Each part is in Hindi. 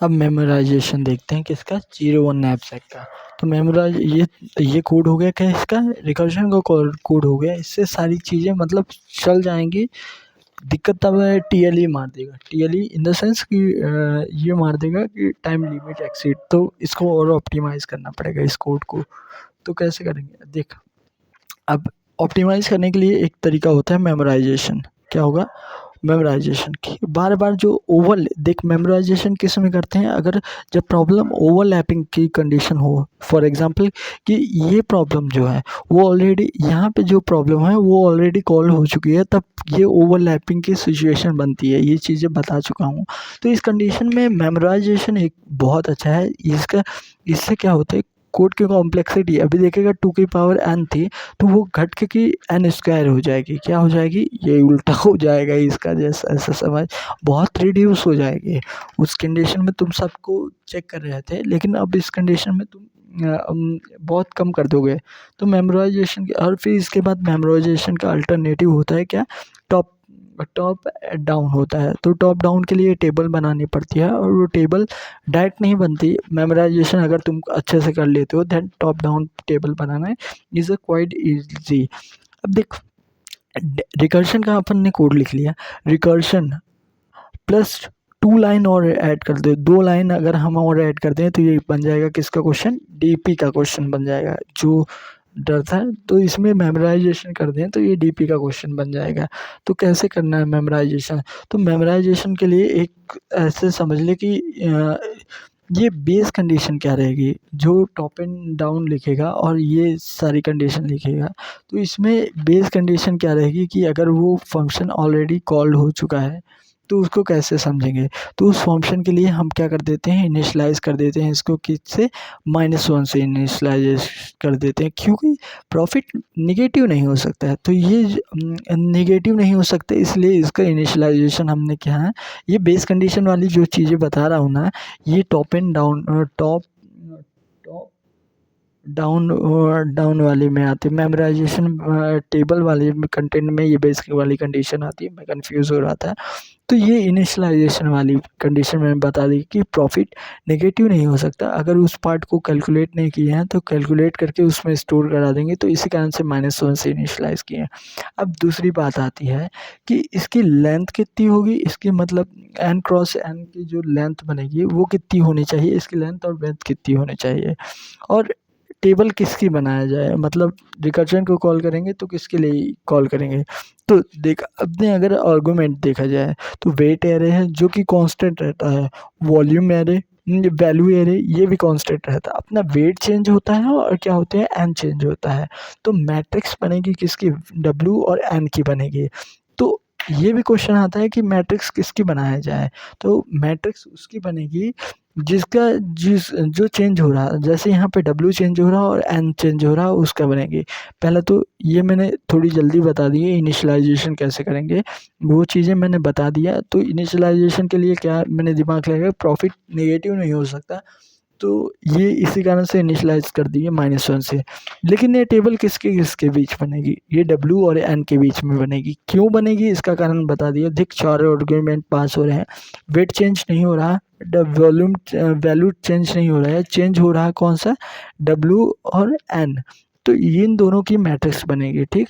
अब मेमोराइजेशन देखते हैं किसका, 01 नैपसैक का। तो मेमोराइज ये कोड हो गया क्या इसका, रिकर्जन का कोड हो गया। इससे सारी चीज़ें मतलब चल जाएंगी। दिक्कत तब है TLE मार देगा, TLE इन द सेंस कि ये मार देगा कि टाइम लिमिट एक्सीड। तो इसको और ऑप्टिमाइज़ करना पड़ेगा इस कोड को। तो कैसे करेंगे देख, अब ऑप्टिमाइज़ करने के लिए एक तरीका होता है मेमोराइजेशन। क्या होगा, मेमोराइजेशन की बार बार जो देख मेमोराइजेशन किस में करते हैं, अगर जब प्रॉब्लम ओवरलैपिंग की कंडीशन हो। फॉर एग्जांपल कि ये प्रॉब्लम जो है वो ऑलरेडी यहाँ पे जो प्रॉब्लम है वो ऑलरेडी कॉल हो चुकी है, तब ये ओवरलैपिंग की सिचुएशन बनती है। ये चीज़ें बता चुका हूँ। तो इस कंडीशन में मेमोराइजेशन एक बहुत अच्छा है। इससे क्या होता है, कोड की कॉम्प्लेक्सिटी अभी देखेगा 2 की पावर n थी, तो वो घट के कि n स्क्वायर हो जाएगी। क्या हो जाएगी, ये उल्टा हो जाएगा इसका, जैसा ऐसा समझ, बहुत रिड्यूस हो जाएगी। उस कंडीशन में तुम सबको चेक कर रहे थे, लेकिन अब इस कंडीशन में तुम बहुत कम कर दोगे। तो मेमोराइजेशन और फिर इसके बाद मेमोराइजेशन का अल्टरनेटिव होता है क्या, टॉप टॉप डाउन होता है। तो टॉप डाउन के लिए टेबल बनानी पड़ती है, और वो टेबल डायरेक्ट नहीं बनती। मेमोराइजेशन अगर तुम अच्छे से कर लेते हो, देन टॉप डाउन टेबल बनाना इज़ अ क्वाइट ईजी। अब देख, रिकर्शन का अपन ने कोड लिख लिया, रिकर्शन प्लस 2 लाइन और ऐड कर दो, 2 लाइन अगर हम और ऐड कर दें तो ये बन जाएगा किसका क्वेश्चन, DP का क्वेश्चन बन जाएगा। जो डर था, तो इसमें मेमोराइजेशन कर दें तो ये DP का क्वेश्चन बन जाएगा। तो कैसे करना है मेमोराइजेशन, तो मेमोराइजेशन के लिए एक ऐसे समझ ले कि ये बेस कंडीशन क्या रहेगी, जो टॉप एंड डाउन लिखेगा और ये सारी कंडीशन लिखेगा। तो इसमें बेस कंडीशन क्या रहेगी कि अगर वो फंक्शन ऑलरेडी कॉल्ड हो चुका है तो उसको कैसे समझेंगे। तो उस फंक्शन के लिए हम क्या कर देते हैं, इनिशियलाइज़ कर देते हैं इसको किससे, -1 से इनिशियलाइज़ कर देते हैं, क्योंकि प्रॉफिट नेगेटिव नहीं हो सकता है। तो ये नेगेटिव नहीं हो सकता, इसलिए इसका इनिशियलाइजेशन हमने क्या है, ये बेस कंडीशन वाली जो चीज़ें बता रहा हूँ ना, ये top and down top top down down वाले में आती है। मेमोराइजेशन टेबल वाले कंटेंट में ये बेस वाली कंडीशन आती है, मैं कंफ्यूज हो रहा था। तो ये इनिशियलाइजेशन वाली कंडीशन मैंने बता दी कि प्रॉफिट नेगेटिव नहीं हो सकता। अगर उस पार्ट को कैलकुलेट नहीं किए हैं तो कैलकुलेट करके उसमें स्टोर करा देंगे, तो इसी कारण से -1 से इनिशियलाइज़ किए हैं। अब दूसरी बात आती है कि इसकी लेंथ कितनी होगी, इसकी मतलब n क्रॉस n की जो लेंथ बनेगी वो कितनी होनी चाहिए, इसकी लेंथ और ब्रेड्थ कितनी होनी चाहिए, और टेबल किसकी बनाया जाए, मतलब रिकर्जन को कॉल करेंगे तो किसके लिए कॉल करेंगे। तो देख, अपने अगर आर्गुमेंट देखा जाए तो वेट एरे है जो कि कांस्टेंट रहता है, वॉल्यूम एरे, वैल्यू एरे ये भी कांस्टेंट रहता है। अपना वेट चेंज होता है और क्या होते हैं, एन चेंज होता है। तो मैट्रिक्स बनेगी किसकी, W और N की बनेगी। तो ये भी क्वेश्चन आता है कि मैट्रिक्स किसकी बनाया जाए, तो मैट्रिक्स उसकी बनेगी जिसका जो चेंज हो रहा है, जैसे यहाँ पे W चेंज हो रहा है और N चेंज हो रहा है, उसका बनेगी। पहले तो ये मैंने थोड़ी जल्दी बता दी है, इनिशियलाइजेशन कैसे करेंगे वो चीज़ें मैंने बता दिया। तो इनिशियलाइजेशन के लिए क्या मैंने दिमाग लगाया, प्रॉफिट नेगेटिव नहीं हो सकता, तो ये इसी कारण से इनिशियलाइज़ कर दिए -1 से। लेकिन ये टेबल किसके बीच बनेगी, ये W और N के बीच में बनेगी। क्यों बनेगी इसका कारण बता दिया। देख, 4 आर्गुमेंट पास हो रहे हैं, वेट चेंज नहीं हो रहा, वॉल्यूम वैल्यू चेंज नहीं हो रहा है, चेंज हो रहा है कौन सा, W और N। तो इन दोनों की मैट्रिक्स बनेगी, ठीक,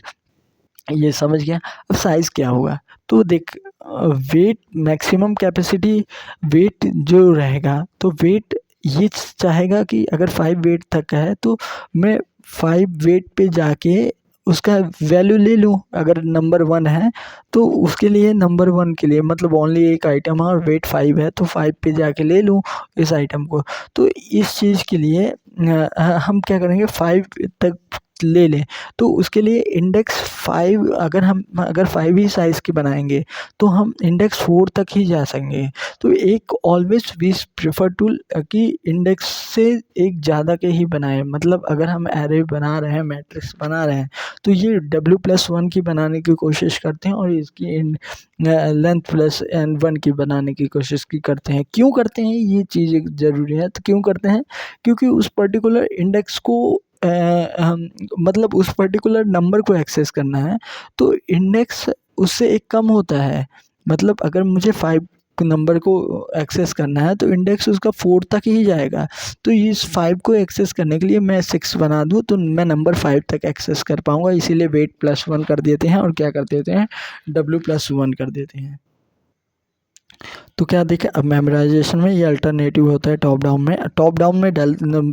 ये समझ गया। अब साइज़ क्या होगा, तो देख, वेट मैक्सिमम कैपेसिटी वेट जो रहेगा, तो वेट ये चाहेगा कि अगर 5 वेट तक का है तो मैं 5 वेट पे जाके उसका वैल्यू ले लूँ। अगर नंबर 1 है तो उसके लिए नंबर 1 के लिए मतलब ओनली एक आइटम है और वेट 5 है, तो 5 पे जाके ले लूँ इस आइटम को। तो इस चीज़ के लिए हम क्या करेंगे, 5 तक ले लें। तो उसके लिए इंडेक्स 5 अगर 5 ही साइज़ की बनाएँगे तो हम इंडेक्स 4 तक ही जा सकेंगे। तो एक ऑलवेज़ वी प्रेफर टू कि इंडेक्स से एक ज़्यादा के ही बनाएँ। मतलब अगर हम एरे बना रहे हैं, मैट्रिक्स बना रहे हैं, तो ये W+1 की बनाने की कोशिश करते हैं और इसकी लेंथ प्लस N1 की बनाने की कोशिश की करते हैं। क्यों करते हैं ये चीज़ ज़रूरी है, तो क्यों करते हैं, क्योंकि उस पर्टिकुलर इंडेक्स को हम मतलब उस पर्टिकुलर नंबर को एक्सेस करना है, तो इंडेक्स उससे एक कम होता है। मतलब अगर मुझे 5 नंबर को एक्सेस करना है तो इंडेक्स उसका 4 तक ही जाएगा। तो इस 5 को एक्सेस करने के लिए मैं 6 बना दूँ तो मैं नंबर 5 तक एक्सेस कर पाऊँगा, इसीलिए वेट +1 कर देते हैं और क्या कर देते हैं, W+1 कर देते हैं। तो क्या देखें, अब मेमोराइजेशन में ये अल्टरनेटिव होता है टॉप डाउन में। टॉप डाउन में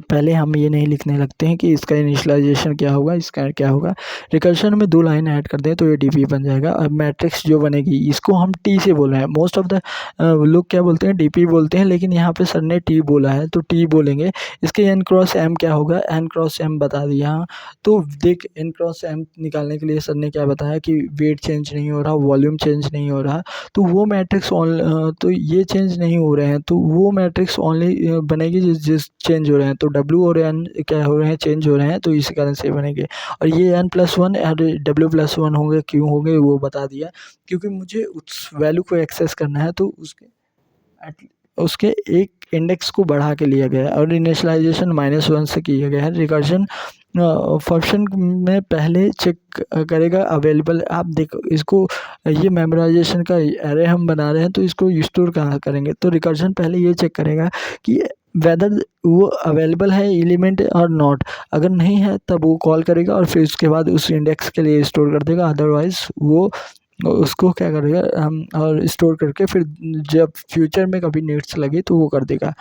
पहले हम ये नहीं लिखने लगते हैं कि इसका इनिशियलाइजेशन क्या होगा, इसका क्या होगा। रिकर्शन में 2 लाइन ऐड कर दें तो ये डीपी बन जाएगा। अब मैट्रिक्स जो बनेगी इसको हम टी से बोल रहे हैं। मोस्ट ऑफ द लोग क्या बोलते हैं, डीपी बोलते हैं, लेकिन यहाँ पे सर ने टी बोला है तो टी बोलेंगे। इसके n×m क्या होगा, n×m बता दिया। तो देख n×m निकालने के लिए सर ने क्या बताया कि वेट चेंज नहीं हो रहा, वॉल्यूम चेंज नहीं हो रहा, तो वो मैट्रिक्स तो ये चेंज नहीं हो रहे हैं, तो वो मैट्रिक्स ओनली बनेगी जिस चेंज हो रहे हैं। तो W और N क्या हो रहे हैं, चेंज हो रहे हैं, तो इसी कारण से बनेंगे। और ये n+1 और W+1 होंगे, क्यों होंगे वो बता दिया, क्योंकि मुझे उस वैल्यू को एक्सेस करना है तो उसके एक इंडेक्स को बढ़ा के लिया गया है और इनिशियलाइजेशन -1 से किया गया है। रिकर्जन फंक्शन में पहले चेक करेगा अवेलेबल। आप देखो इसको, ये मेमोराइजेशन का एरे हम बना रहे हैं तो इसको स्टोर कहाँ करेंगे, तो रिकर्जन पहले ये चेक करेगा कि वेदर वो अवेलेबल है एलिमेंट और नॉट। अगर नहीं है तब वो कॉल करेगा और फिर उसके बाद उस इंडेक्स के लिए स्टोर कर देगा, अदरवाइज़ वो उसको क्या करेगा हम और स्टोर करके फिर जब फ्यूचर में कभी नीड्स लगे तो वो कर देगा।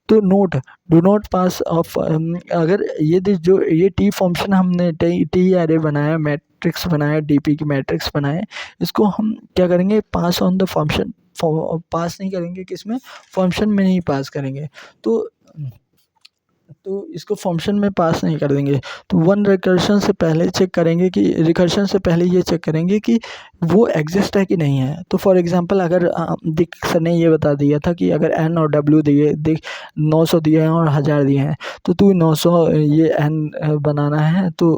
तो note, do not pass of, अगर जो ये टी फंक्शन हमने टी एरे बनाया, मैट्रिक्स बनाया, डीपी की मैट्रिक्स बनाए, इसको हम क्या करेंगे, पास ऑन द फंक्शन। पास नहीं करेंगे किसमें, फंक्शन में नहीं पास करेंगे। तो इसको फंक्शन में पास नहीं कर देंगे। तो वन रिकर्शन से पहले चेक करेंगे कि रिकर्शन से पहले ये चेक करेंगे कि वो एग्जिस्ट है कि नहीं है। तो फॉर एग्जांपल अगर देख सर ने ये बता दिया था कि अगर n और w दिए, देख 900 दिए हैं और 1000 दिए हैं, तो तू 900 ये n बनाना है तो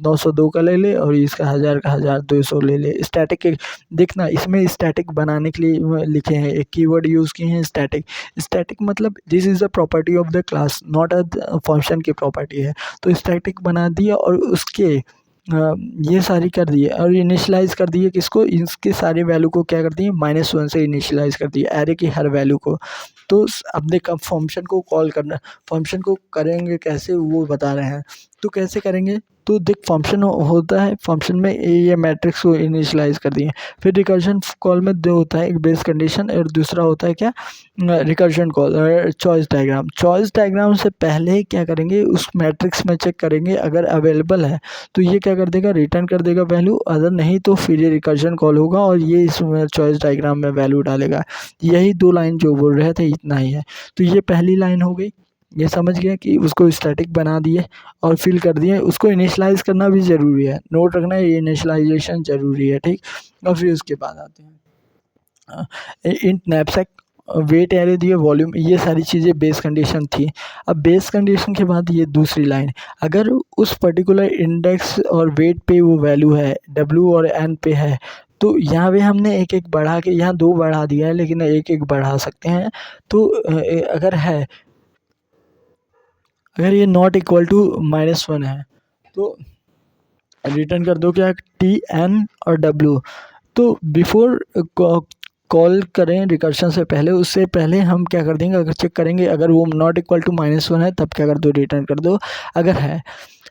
902 का ले ले और इसका 1000 का 1200 ले ले। स्टैटिक देखना, इसमें स्टैटिक बनाने के लिए लिखे हैं, एक कीवर्ड यूज़ किए हैं स्टैटिक। स्टैटिक मतलब this is a property of the class, not a function की प्रॉपर्टी है। तो स्टैटिक बना दिया और उसके ये सारी कर दिए और इनिशियलाइज़ कर दिए किसको, इसके सारे वैल्यू को क्या कर दिए, -1 से इनिशियलाइज़ कर दिए एरे की हर वैल्यू को। तो अब देख, अब फंक्शन को कॉल करना, फंक्शन को करेंगे कैसे वो बता रहे हैं। तो कैसे करेंगे, तो देख फंक्शन होता है, फंक्शन में ये मैट्रिक्स को इनिशियलाइज़ कर दिए। फिर रिकर्जन कॉल में 2 होता है, एक बेस कंडीशन और दूसरा होता है क्या, recursion call choice diagram. Choice diagram से पहले क्या करेंगे, उस मैट्रिक्स में चेक करेंगे, अगर अवेलेबल है तो ये क्या कर देगा, रिटर्न कर देगा वैल्यू, अगर नहीं तो फिर ये रिकर्जन कॉल होगा और ये इसमें चॉइस डायग्राम में वैल्यू डालेगा। यही 2 लाइन जो बोल रहे थे, इतना ही है। तो ये पहली लाइन हो गई, ये समझ गया कि उसको स्टैटिक बना दिए और फिल कर दिए। उसको इनिशियलाइज़ करना भी ज़रूरी है, नोट रखना है, ये इनिशियलाइजेशन ज़रूरी है, ठीक। और फिर उसके बाद आते हैं इंट नैपसैक, वेट एरे दिए, वॉल्यूम, ये सारी चीज़ें बेस कंडीशन थी। अब बेस कंडीशन के बाद ये दूसरी लाइन, अगर उस पर्टिकुलर इंडेक्स और वेट पे वो वैल्यू है, W और N पे है, तो यहाँ पे हमने एक-एक बढ़ा के, यहाँ 2 बढ़ा दिया है लेकिन एक-एक बढ़ा सकते हैं। तो अगर ये नॉट इक्वल टू -1 है तो रिटर्न कर दो क्या, T, N और W। तो बिफोर कॉल करें रिकर्शन से पहले, उससे पहले हम क्या कर देंगे, अगर चेक करेंगे अगर वो नॉट इक्वल टू -1 है तब क्या कर दो, रिटर्न कर दो, अगर है।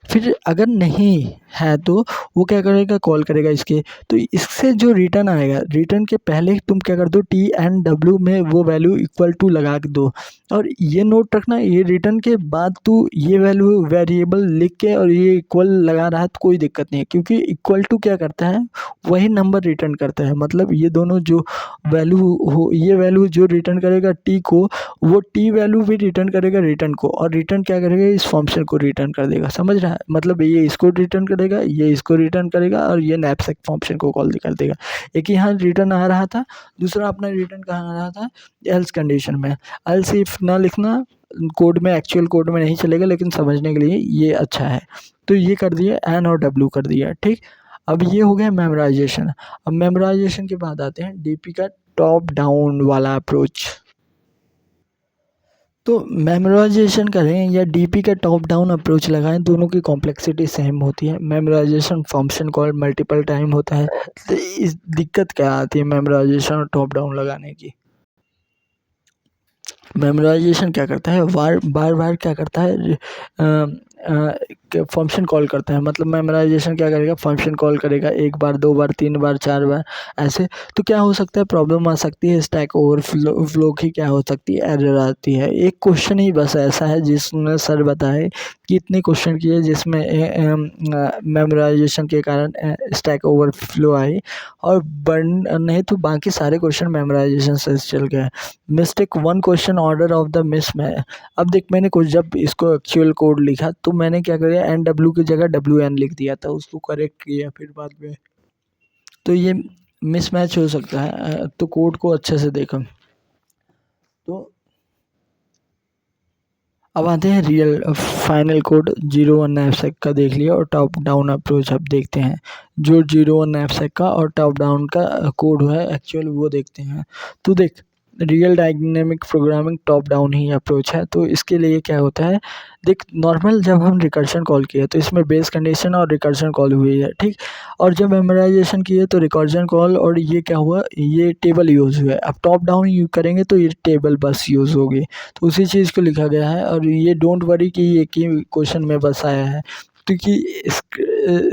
फिर अगर नहीं है तो वो क्या करेगा, कॉल करेगा इसके। तो इससे जो रिटर्न आएगा, रिटर्न के पहले तुम क्या कर दो, T&W में वो वैल्यू इक्वल टू लगा के दो। और ये नोट रखना, ये रिटर्न के बाद तू ये वैल्यू वेरिएबल लिख के और ये इक्वल लगा रहा है तो कोई दिक्कत नहीं है, क्योंकि इक्वल टू क्या करता है, वही नंबर रिटर्न करता है। मतलब ये दोनों जो वैल्यू हो, ये वैल्यू जो रिटर्न करेगा टी को, वो टी वैल्यू भी रिटर्न करेगा रिटर्न को, और रिटर्न क्या करेगा, इस फंक्शन को रिटर्न कर देगा। समझ रहा है, मतलब ये इसको रिटर्न करेगा, ये इसको रिटर्न करेगा और ये नैपसैक फंक्शन को कॉल कर देगा। एक यहाँ रिटर्न आ रहा था, दूसरा अपना रिटर्न कहाँ आ रहा था, एल्स कंडीशन में। एल्स इफ ना लिखना कोड में, एक्चुअल कोड में नहीं चलेगा, लेकिन समझने के लिए ये अच्छा है। तो ये कर दिया, N और W कर दिया, ठीक। अब ये हो गया मेमोराइजेशन। अब मेमोराइजेशन के बाद आते हैं डीपी का टॉप डाउन वाला अप्रोच। तो मेमोराइजेशन करें या डीपी का टॉप डाउन अप्रोच लगाएं, दोनों की कॉम्प्लेक्सिटी सेम होती है। Memorisation function call multiple time होता है, तो इस दिक्कत क्या आती है मेमोराइजेशन और टॉप डाउन लगाने की। मेमोराइजेशन क्या करता है, बार बार क्या करता है, फंक्शन कॉल करता है। मतलब मेमोराइजेशन क्या करेगा, फंक्शन कॉल करेगा, एक बार, दो बार, तीन बार, चार बार, ऐसे। तो क्या हो सकता है, प्रॉब्लम आ सकती है, स्टैक ओवरफ्लो फ्लो की क्या हो सकती है, एरर आती है। एक क्वेश्चन ही बस ऐसा है जिसमें सर बताए कि इतने क्वेश्चन किए जिसमें मेमोराइजेशन के कारण स्टैक ओवरफ्लो आई, और बर्न नहीं तो बाकी सारे क्वेश्चन मेमोराइजेशन से चल गए। Mistake one question order of the miss में। अब देख, मैंने कुछ जब इसको एक्चुअल कोड लिखा तो मैंने क्या किया, एन डब्ल्यू की जगह डब्ल्यू एन लिख दिया था, उसको करेक्ट किया फिर बाद में। तो ये मिसमैच हो सकता है, तो कोड को अच्छे से देखो। तो अब आते हैं रियल फाइनल कोड। 01 नैपसैक का देख लिया, और टॉप डाउन अप्रोच अब देखते हैं। जो 01 नैपसैक का और टॉप डाउन का कोड है एक्चुअल, वो देखते हैं। तो देख, real dynamic programming top down ही अप्रोच है। तो इसके लिए क्या होता है, देख, नॉर्मल जब हम रिकर्शन कॉल किए तो इसमें बेस कंडीशन और रिकर्शन कॉल हुई है, ठीक। और जब मेमोराइजेशन किए तो रिकर्शन कॉल और ये क्या हुआ, ये टेबल यूज़ हुआ है। अब टॉप डाउन यूज करेंगे तो ये टेबल बस यूज़ होगी। तो उसी चीज़ को लिखा गया है, और ये डोंट वरी कि एक ही क्वेश्चन में बस आया है, क्योंकि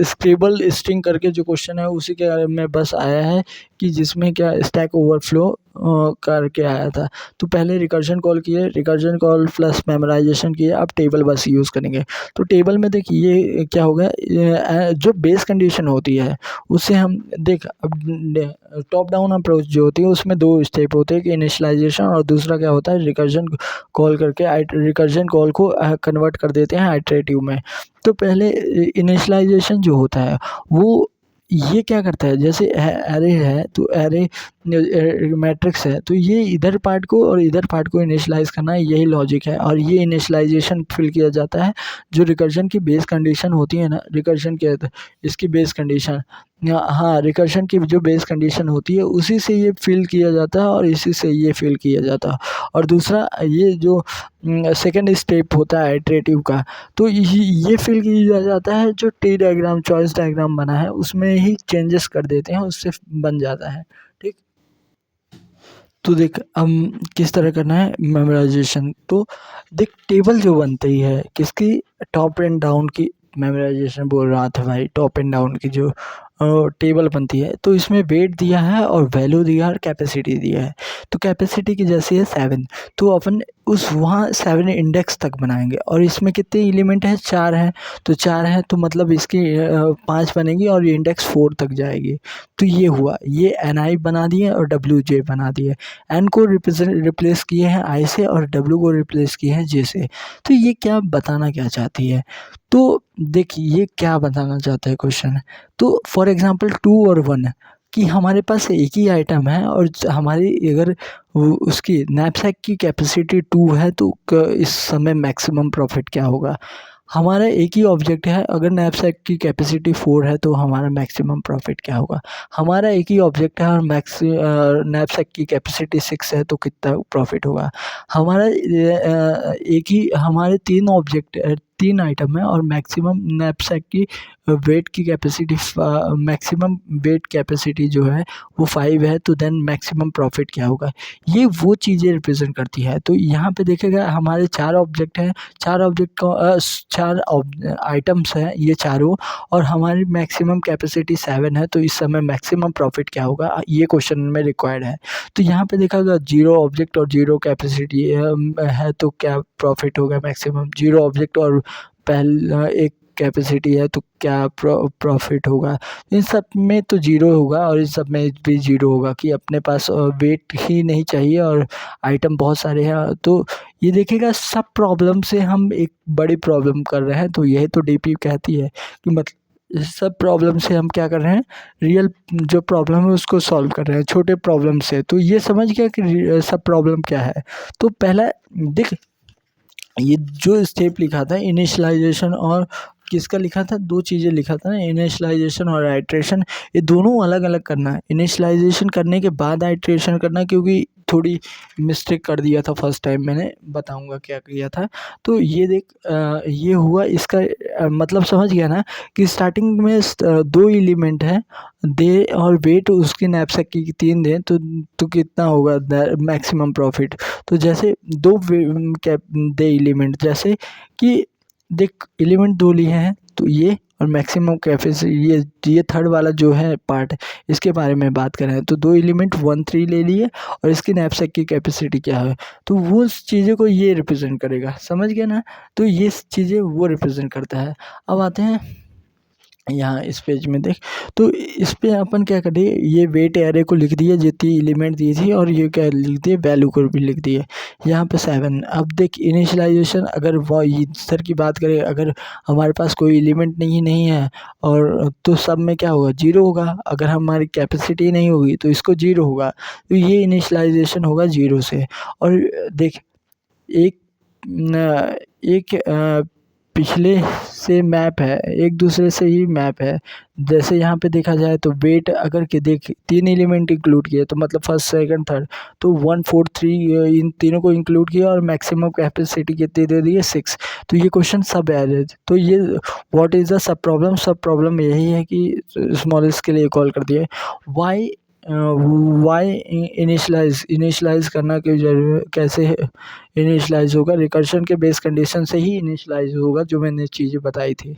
स्क्रिबल स्ट्रिंग करके जो क्वेश्चन है उसी के बारे में बस आया है, कि जिसमें क्या स्टैक ओवरफ्लो करके आया था। तो पहले रिकर्जन कॉल किए, रिकर्जन कॉल प्लस मेमोराइजेशन किए, अब टेबल बस यूज़ करेंगे। तो टेबल में देख, ये क्या होगा, जो बेस कंडीशन होती है उससे हम देख, अब टॉप डाउन अप्रोच जो होती है उसमें दो स्टेप होते हैं, कि इनिशियलाइजेशन और दूसरा क्या होता है, रिकर्जन कॉल करके रिकर्जन कॉल को कन्वर्ट कर देते हैं आइटरेटिव में। तो पहले इनिशियलाइजेशन जो होता है वो ये क्या करता है, जैसे एरे है तो एरे मैट्रिक्स है, तो ये इधर पार्ट को और इधर पार्ट को इनिशियलाइज़ करना है, यही लॉजिक है। और ये इनिशियलाइजेशन फिल किया जाता है जो रिकर्जन की बेस कंडीशन होती है ना, रिकर्जन के इसकी बेस कंडीशन, हाँ, रिकर्जन की जो बेस कंडीशन होती है उसी से ये फिल किया जाता है, और इसी से ये फिल किया जाता है। और दूसरा ये जो सेकंड स्टेप होता है इटरेटिव का, तो ये फिल किया जाता है, जो टी डायग्राम चॉइस डायग्राम बना है उसमें ही चेंजेस कर देते हैं, उससे बन जाता है, ठीक। तो देख, हम किस तरह करना है मेमोराइजेशन। तो देख, टेबल जो बनती है किसकी, टॉप एंड डाउन की। मेमोराइजेशन बोल रहा था भाई, टॉप एंड डाउन की जो टेबल बनती है, तो इसमें वेट दिया है और वैल्यू दिया है और कैपेसिटी दिया है। तो कैपेसिटी की जैसी है 7, तो अपन उस वहाँ 7 इंडेक्स तक बनाएंगे, और इसमें कितने एलिमेंट हैं, 4 हैं। तो 4 हैं तो मतलब इसकी 5 बनेगी, और ये इंडेक्स 4 तक जाएगी। तो ये हुआ, ये एन आई बना दिए और डब्ल्यू जे बना दिए। एन को रिप्लेस किए हैं आई से, और डब्ल्यू को रिप्लेस किए हैं जे से। तो ये क्या बताना क्या चाहती है, तो देखिए ये क्या बताना चाहता है क्वेश्चन। तो फॉर एग्जांपल 2 और 1, कि हमारे पास एक ही आइटम है, और हमारी अगर उसकी नैपसैक की कैपेसिटी 2 है, तो इस समय मैक्सिमम प्रॉफिट क्या होगा। हमारा एक ही ऑब्जेक्ट है, अगर नैपसैक की कैपेसिटी 4 है तो हमारा मैक्सिमम प्रॉफिट क्या होगा। हमारा एक ही ऑब्जेक्ट है और नैपसैक की कैपेसिटी 6 है तो कितना प्रॉफिट होगा। हमारा एक ही, हमारे 3 ऑब्जेक्ट 3 आइटम है, और मैक्सिमम नैपसैक की वेट की कैपेसिटी, मैक्सिमम वेट कैपेसिटी जो है वो 5 है, तो देन मैक्सिमम प्रॉफिट क्या होगा। ये वो चीज़ें रिप्रेजेंट करती है। तो यहाँ पे देखेगा हमारे 4 ऑब्जेक्ट हैं, 4 ऑब्जेक्ट का 4 आइटम्स हैं ये चारों, और हमारी मैक्सिमम कैपेसिटी 7 है, तो इस समय मैक्सिमम प्रॉफिट क्या होगा, ये क्वेश्चन में रिक्वायर्ड है। तो यहाँ पे देखा 0 ऑब्जेक्ट और 0 कैपेसिटी है, तो क्या प्रॉफिट होगा मैक्सिमम। 0 ऑब्जेक्ट और पहला एक कैपेसिटी है, तो क्या प्रॉफिट होगा। इन सब में तो 0 होगा, और इन सब में भी 0 होगा, कि अपने पास वेट ही नहीं चाहिए और आइटम बहुत सारे हैं। तो ये देखिएगा, सब प्रॉब्लम से हम एक बड़ी प्रॉब्लम कर रहे हैं, तो यही तो डीपी कहती है, कि मतलब सब प्रॉब्लम से हम क्या कर रहे हैं, रियल जो प्रॉब्लम है उसको सॉल्व कर रहे हैं छोटे प्रॉब्लम से। तो ये समझ गया कि सब प्रॉब्लम क्या है। तो पहला देख, ये जो स्टेप लिखा था इनिशियलाइजेशन, और किसका लिखा था, 2 चीज़ें लिखा था ना, इनिशियलाइजेशन और आइट्रेशन, ये दोनों अलग अलग करना है। इनिशियलाइजेशन करने के बाद आइट्रेशन करना, क्योंकि थोड़ी मिस्टेक कर दिया था फर्स्ट टाइम, मैंने बताऊंगा क्या किया था। तो ये देख ये हुआ इसका मतलब समझ गया ना कि स्टार्टिंग में दो एलिमेंट है, दे और वेट उसके नैपसैक की 3 दें तो कितना होगा मैक्सिमम प्रॉफिट। तो जैसे दो क्या दे एलिमेंट, जैसे कि देख एलिमेंट 2 लिए हैं तो ये, और मैक्सिमम कैपेसिटी ये थर्ड वाला जो है पार्ट, इसके बारे में बात कर रहे हैं। तो दो एलिमेंट 1 3 ले लिए और इसकी नैपसैक की कैपेसिटी क्या है, तो वो चीज़ें को ये रिप्रेजेंट करेगा, समझ गया ना। तो ये चीज़ें वो रिप्रेजेंट करता है। अब आते हैं यहाँ इस पेज में देख, तो इस पे अपन क्या करें, ये वेट एरे को लिख दिए जितनी एलिमेंट दी थी, और ये क्या लिख दिए, वैल्यू को भी लिख दिए यहाँ पे 7। अब देख इनिशियलाइजेशन, अगर वो सर की बात करें, अगर हमारे पास कोई एलिमेंट नहीं है और तो सब में क्या होगा, 0 होगा। अगर हमारी कैपेसिटी नहीं होगी तो इसको 0 होगा। तो ये इनिशियलाइजेशन होगा 0 से। और देख एक एक पिछले से मैप है, एक दूसरे से ही मैप है। जैसे यहाँ पे देखा जाए तो वेट अगर के देख 3 एलिमेंट इंक्लूड किए, तो मतलब फर्स्ट सेकंड थर्ड, तो 1 4 3 इन तीनों को इंक्लूड किया और मैक्सिमम कैपेसिटी कितनी दे दी है, 6। तो ये क्वेश्चन सब एवरेज, तो ये what is the sub problem, सब प्रॉब्लम यही है कि स्मॉलेस्ट के लिए कॉल कर दिया। वाई वाई इनिशलाइज करना क्यों जरूरी, कैसे इनिशलाइज होगा, रिकर्शन के बेस कंडीशन से ही इनिशलाइज होगा, जो मैंने चीज़ें बताई थी।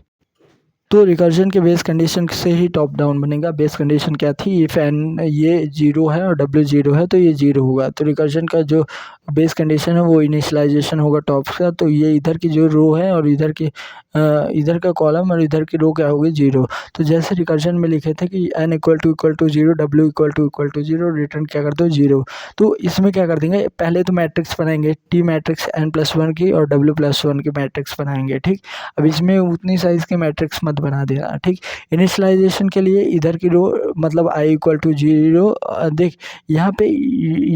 तो रिकर्जन के बेस कंडीशन से ही टॉप डाउन बनेगा। बेस कंडीशन क्या थी, इफ एन ये 0 है और डब्ल्यू 0 है तो ये 0 होगा। तो रिकर्जन का जो बेस कंडीशन है वो इनिशियलाइजेशन होगा टॉप का, तो ये इधर की जो रो है और इधर का कॉलम और इधर की रो क्या होगी, 0। तो जैसे रिकर्जन में लिखे थे कि n equal to 0, W equal to 0, return क्या कर दो, 0। तो इसमें क्या कर देंगे, पहले तो मैट्रिक्स बनाएंगे, टी मैट्रिक्स n+1 की और w+1 की मैट्रिक्स बनाएंगे, ठीक। अब इसमें उतनी साइज़ के मैट्रिक्स मत बना देना, ठीक। इनिशियलाइजेशन के लिए इधर की रो मतलब i इक्वल टू 0, देख यहाँ पे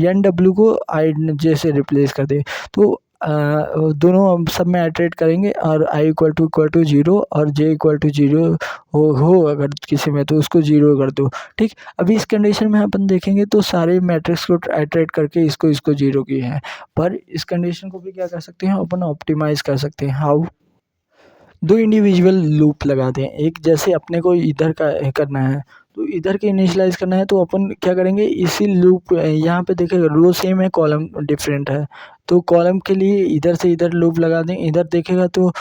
एन डब्ल्यू को आई जे से रिप्लेस कर दे, तो दोनों सब में आइटरेट करेंगे और i इक्वल टू 0 और j इक्वल टू 0 हो अगर किसी में, तो उसको 0 कर दो, ठीक। अभी इस कंडीशन में अपन देखेंगे तो सारे मैट्रिक्स को आइटरेट करके इसको 0 किए हैं, पर इस कंडीशन को भी क्या कर सकते हैं अपन, ऑप्टिमाइज़ कर सकते हैं। हाउ, दो इंडिविजुअल लूप लगाते हैं, एक जैसे अपने को इधर का करना है तो इधर के इनिशियलाइज़ करना है, तो अपन क्या करेंगे, इसी लूप यहाँ पे देखिएगा रो सेम है, कॉलम डिफरेंट है, तो कॉलम के लिए इधर से इधर लूप लगा दें। इधर देखेगा तो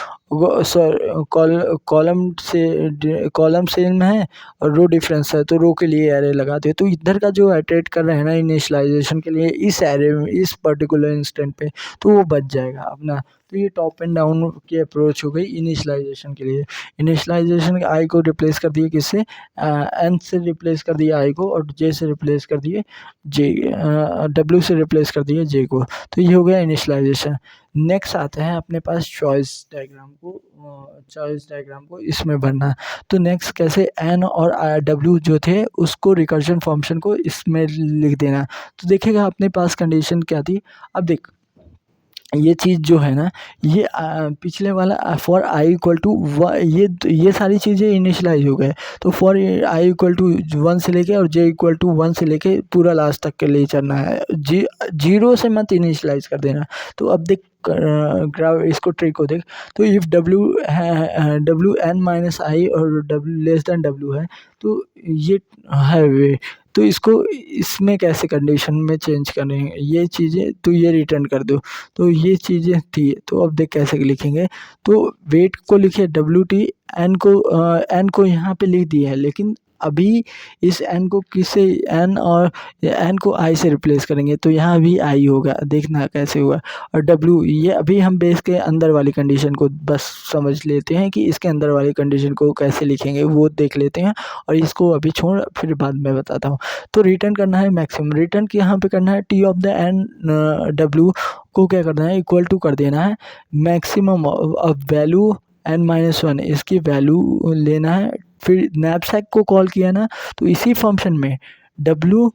कॉलम सेम है और रो डिफरेंस है, तो रो के लिए एरे लगाते हैं। तो इधर का जो इटरेट कर रहे हैं ना इनिशियलाइजेशन के लिए इस एरे में, इस पर्टिकुलर इंस्टेंट पे, तो वो बच जाएगा अपना। तो ये टॉप एंड डाउन की अप्रोच हो गई इनिशियलाइजेशन के लिए। इनिशियलाइजेशन आई को रिप्लेस कर दिए किससे, एन से रिप्लेस कर दिया आई को, और जे से रिप्लेस कर दिए जे, डब्ल्यू से रिप्लेस कर दिए जे को। तो ये हो गया इनिशियलाइजेशन। नेक्स्ट आते हैं अपने पास चॉइस डायग्राम को इसमें भरना। तो नेक्स्ट कैसे, एन और डब्ल्यू जो थे उसको रिकर्जन फंक्शन को इसमें लिख देना। तो देखिएगा अपने पास कंडीशन क्या थी। अब देख ये चीज़ जो है ना, ये पिछले वाला फॉर आई इक्वल टू ये सारी चीज़ें इनिशियलाइज हो गए। तो फॉर आई इक्वल टू 1 से लेके और जे इक्वल टू 1 से लेके पूरा लास्ट तक के लिए चलना है, 0 से मत इनिशियलाइज कर देना। तो अब देख ग्राफ इसको ट्रिक को देख, तो इफ़ डब्ल्यू है डब्ल्यू एन माइनस आई और डब्ल्यू लेस देन डब्ल्यू है, तो ये है वे, तो इसको इसमें कैसे कंडीशन में चेंज करें ये चीज़ें, तो ये रिटर्न कर दो। तो ये चीज़ें थी, तो अब देख कैसे लिखेंगे। तो वेट को लिखे डब्ल्यू टी, एन को यहाँ पे लिख दिया है, लेकिन अभी इस एन को किससे, एन और एन को आई से रिप्लेस करेंगे, तो यहाँ भी आई होगा, देखना कैसे हुआ। और डब्ल्यू ये अभी हम बेस के अंदर वाली कंडीशन को बस समझ लेते हैं कि इसके अंदर वाली कंडीशन को कैसे लिखेंगे वो देख लेते हैं, और इसको अभी छोड़ फिर बाद में बताता हूँ। तो रिटर्न करना है मैक्सिमम, रिटर्न की यहाँ पे करना है T of the N W को क्या करना है, इक्वल टू कर देना है मैक्सिमम ऑफ वैल्यू n-1, इसकी वैल्यू लेना है। फिर नैपसैक को कॉल किया ना, तो इसी फंक्शन में डब्ल्यू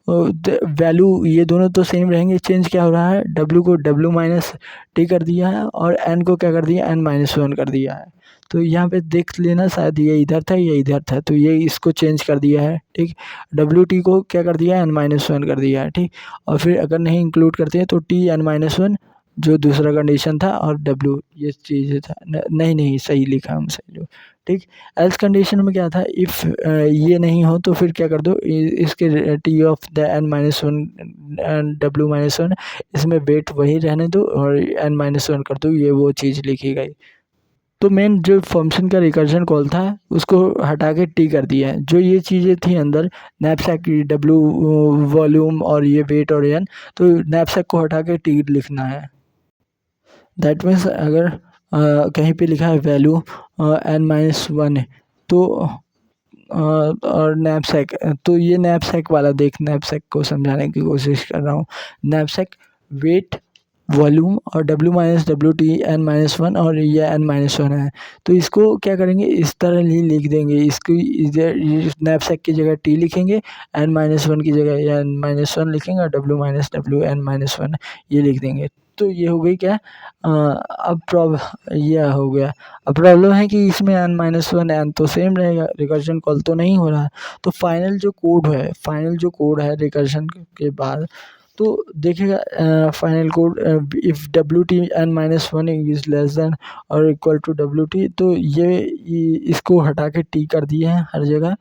वैल्यू ये दोनों तो सेम रहेंगे, चेंज क्या हो रहा है, W को W माइनस टी कर दिया है और N को क्या कर दिया, N माइनस वन कर दिया है। तो यहाँ पे देख लेना, शायद ये इधर था, ये इधर था, तो ये इसको चेंज कर दिया है, ठीक। WT को क्या कर दिया, N माइनस वन कर दिया है, ठीक। और फिर अगर नहीं इंक्लूड करते हैं तो T N माइनस वन जो दूसरा कंडीशन था, और W ये चीज़ था, नहीं सही लिखा हम, सही लो, ठीक। एल्स कंडीशन में क्या था, इफ़ ये नहीं हो तो फिर क्या कर दो, इसके T of the N minus one and W minus one, इसमें वेट वही रहने दो और N माइनस वन कर दो, ये वो चीज़ लिखी गई। तो मेन जो फंक्शन का रिकर्जन कॉल था उसको हटा के टी कर दिया है। जो ये चीज़ें थी अंदर नैपसैक की, W वॉल्यूम और ये वेट और N, तो नैपसैक को हटा के टी लिखना है। दैट मीन्स अगर कहीं पे लिखा है वैल्यू N माइनस वन है तो और नैपसैक, तो ये नैपसैक वाला देख, नैपसैक को समझाने की कोशिश कर रहा हूँ। नैपसैक वेट वॉल्यूम और W minus WT N minus one और ये N माइनस वन है, तो इसको क्या करेंगे, इस तरह ही लिख देंगे। इसको इधर नैपसैक की जगह T लिखेंगे, N माइनस वन की जगह N माइनस वन लिखेंगे और W minus W N minus one ये लिख देंगे। तो ये हो गई क्या, अब ये हो गया। अब प्रॉब्लम है कि इसमें N माइनस वन N तो सेम रहेगा, रिकर्जन कॉल तो नहीं हो रहा है। तो फाइनल जो कोड है रिकर्जन के बाद, तो देखिएगा final code, if WT N minus one is less than और इक्वल टू WT, तो ये इसको हटा के T कर दिए हैं हर जगह,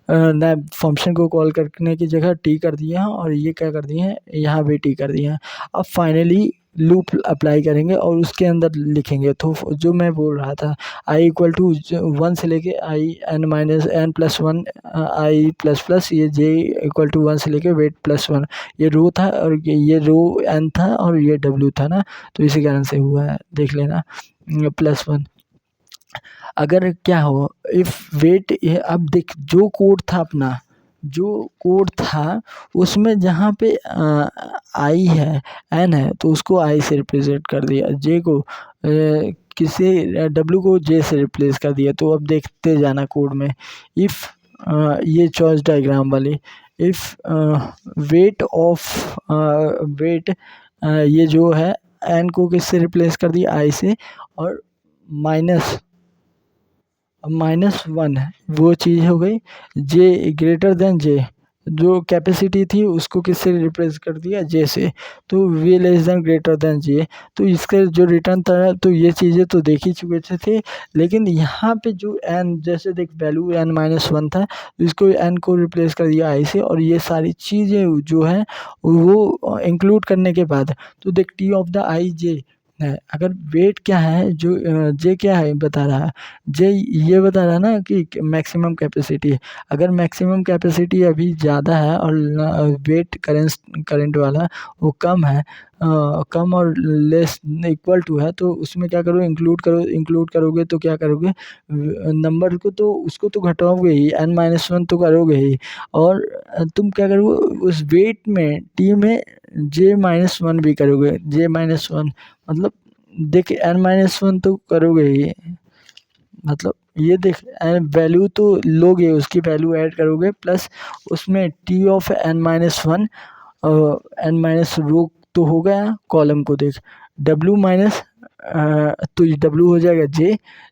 नए फंक्शन को कॉल करने की जगह T कर दिए हैं और ये क्या कर दिए हैं, यहाँ भी T कर दिए हैं। अब फाइनली लूप अप्लाई करेंगे और उसके अंदर लिखेंगे। तो जो मैं बोल रहा था, I इक्वल टू वन से लेके I N minus N plus one I plus plus ये J इक्वल टू वन से लेके वेट प्लस वन, ये रो था और ये रो N था और ये W था ना, तो इसी कारण से हुआ है, देख लेना, प्लस वन। अगर क्या हो इफ़ वेट, ये अब देख जो कोड था अपना, जो कोड था उसमें जहाँ पे आई है, एन है, तो उसको आई से रिप्रेजेंट कर दिया, जे को किसी डब्ल्यू को जे से रिप्लेस कर दिया। तो अब देखते जाना कोड में, इफ़ ये चॉइस डायग्राम वाली, इफ़ वेट ऑफ वेट, ये जो है एन को किससे रिप्लेस कर दिया, आई से, और माइनस वन है वो चीज़ हो गई। जे ग्रेटर देन जे, जो कैपेसिटी थी उसको किससे रिप्लेस कर दिया, जे से, तो V less than greater than J. तो इसका जो रिटर्न था, तो ये चीज़ें तो देख ही चुके थे, लेकिन यहाँ पे जो एन, जैसे देख वैल्यू N माइनस वन था, इसको एन को रिप्लेस कर दिया आई से, और ये सारी चीज़ें जो हैं वो इंक्लूड करने के बाद, तो देख टी ऑफ द आई जे है। अगर वेट क्या है, जो जे क्या है बता रहा है, जे ये बता रहा है ना कि मैक्सिमम कैपेसिटी है। अगर मैक्सिमम कैपेसिटी अभी ज़्यादा है और वेट करंट वाला वो कम है, कम और लेस इक्वल टू है, तो उसमें क्या करो, इंक्लूड करोगे तो क्या करोगे, नंबर को तो उसको तो घटाओगे ही, N माइनस वन तो करोगे ही, और तुम क्या करोगे उस वेट में टी में जे माइनस वन भी करोगे, जे माइनस वन मतलब देख N माइनस वन तो करोगे ही, मतलब ये देख वैल्यू तो लोगे, उसकी वैल्यू ऐड करोगे, प्लस उसमें T of N minus one, N minus rho तो हो गया, कॉलम को देख W माइनस, तो W हो जाएगा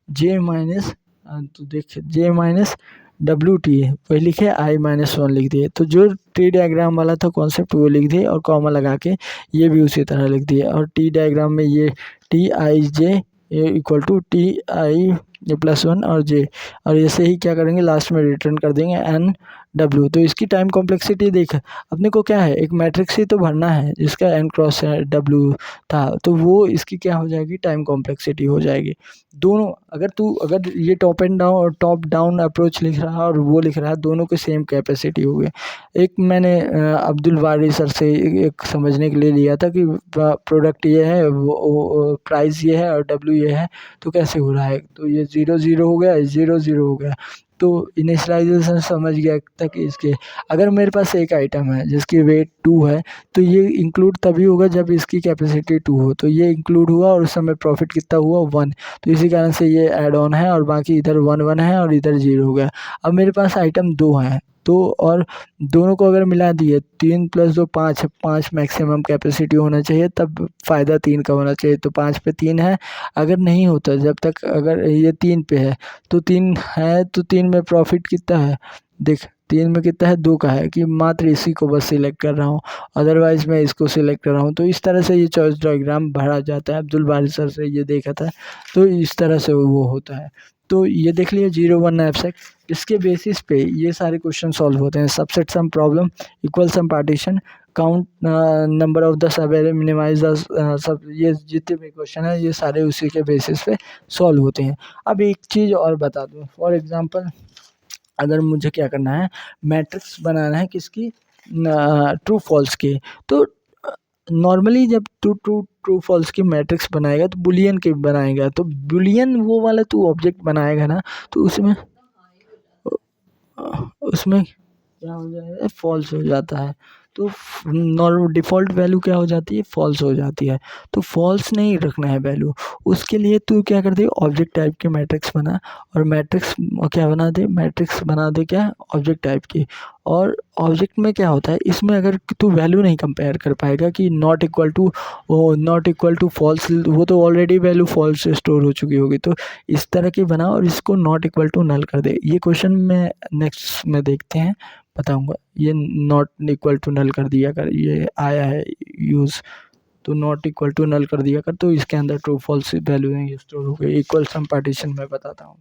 जे माइनस, तो देख जे माइनस WT है वही लिखे, I माइनस वन लिख दिए। तो जो टी डायग्राम वाला था कॉन्सेप्ट वो लिख दिए और कॉमा लगा के ये भी उसी तरह लिख दिए, और टी डायग्राम में ये TIJ equal to TI plus one और जे, और ऐसे ही क्या करेंगे लास्ट में रिटर्न कर देंगे NW। तो इसकी टाइम कॉम्प्लेक्सिटी देख, अपने को क्या है, एक मैट्रिक्स ही तो भरना है जिसका N क्रॉस W था, तो वो इसकी क्या हो जाएगी, टाइम कॉम्प्लेक्सिटी हो जाएगी। दोनों अगर ये टॉप डाउन अप्रोच लिख रहा है और वो लिख रहा है, दोनों के सेम कैपेसिटी हो गए। एक मैंने अब्दुल बारी सर से एक समझने के लिए लिया था कि प्रोडक्ट ये है, वो प्राइस ये है और W ये है, तो कैसे हो रहा है, तो ये 0 0 हो गया, 0 0 हो गया। तो इनिशियलाइजेशन समझ गया तक इसके। अगर मेरे पास एक आइटम है जिसकी वेट 2 है, तो ये इंक्लूड तभी होगा जब इसकी कैपेसिटी 2 हो, तो ये इंक्लूड हुआ और उस समय प्रॉफिट कितना हुआ 1, तो इसी कारण से ये ऐड ऑन है, और बाकी इधर 1 1 है और इधर 0 हो गया। अब मेरे पास आइटम 2 हैं, तो और दोनों को अगर मिला दिए 3 + 2 5 है, 5 मैक्सिमम कैपेसिटी होना चाहिए, तब फ़ायदा 3 का होना चाहिए। तो 5 पे 3 है, अगर नहीं होता जब तक, अगर ये 3 पे है तो 3 है, तो 3 में प्रॉफिट कितना है देख, 3 में कितना है, 2 का है, कि मात्र इसी को बस सिलेक्ट कर रहा हूँ, अदरवाइज़ मैं इसको सिलेक्ट कर रहा हूँ। तो इस तरह से ये चॉइस डायग्राम भरा जाता है। अब्दुल बारी सर से ये देखा था, तो इस तरह से वो होता है। तो ये देख लिया 0-1 नैपसैक, इसके बेसिस पे ये सारे क्वेश्चन सॉल्व होते हैं। Subset sum problem, equal sum partition, count number of the sub array, minimize the sub, ये जितने भी क्वेश्चन है ये सारे उसी के बेसिस पे सॉल्व होते हैं। अब एक चीज़ और बता दूँ, फॉर एग्जांपल अगर मुझे क्या करना है, मैट्रिक्स बनाना है किसकी, ट्रू फॉल्स की, तो नॉर्मली जब तू ट्रू फॉल्स की मैट्रिक्स बनाएगा तो बुलियन की बनाएगा, तो बुलियन वो वाला तू ऑब्जेक्ट बनाएगा ना, तो उसमें उसमें क्या हो जाएगा, फॉल्स हो जाता है। तो डिफ़ॉल्ट वैल्यू क्या हो जाती है, फॉल्स हो जाती है। तो फॉल्स नहीं रखना है वैल्यू, उसके लिए तू क्या कर दे, ऑब्जेक्ट टाइप की मैट्रिक्स बना, और मैट्रिक्स क्या बना दे, मैट्रिक्स बना दे क्या, ऑब्जेक्ट टाइप की। और ऑब्जेक्ट में क्या होता है, इसमें अगर तू वैल्यू नहीं कंपेयर कर पाएगा कि नॉट इक्वल टू फॉल्स, वो तो ऑलरेडी वैल्यू फॉल्स से स्टोर हो चुकी होगी, तो इस तरह की बना और इसको नॉट इक्वल टू नल कर दे। ये क्वेश्चन में नेक्स्ट में देखते हैं, बताऊंगा। ये नॉट इक्वल टू नल कर दिया कर, ये आया है यूज़, तो नॉट इक्वल टू नल कर दिया कर, तो इसके अंदर ट्रू फॉल्स वैल्यू नहीं स्टोर हो गई। इक्वल सम पार्टीशन में बताता हूँ।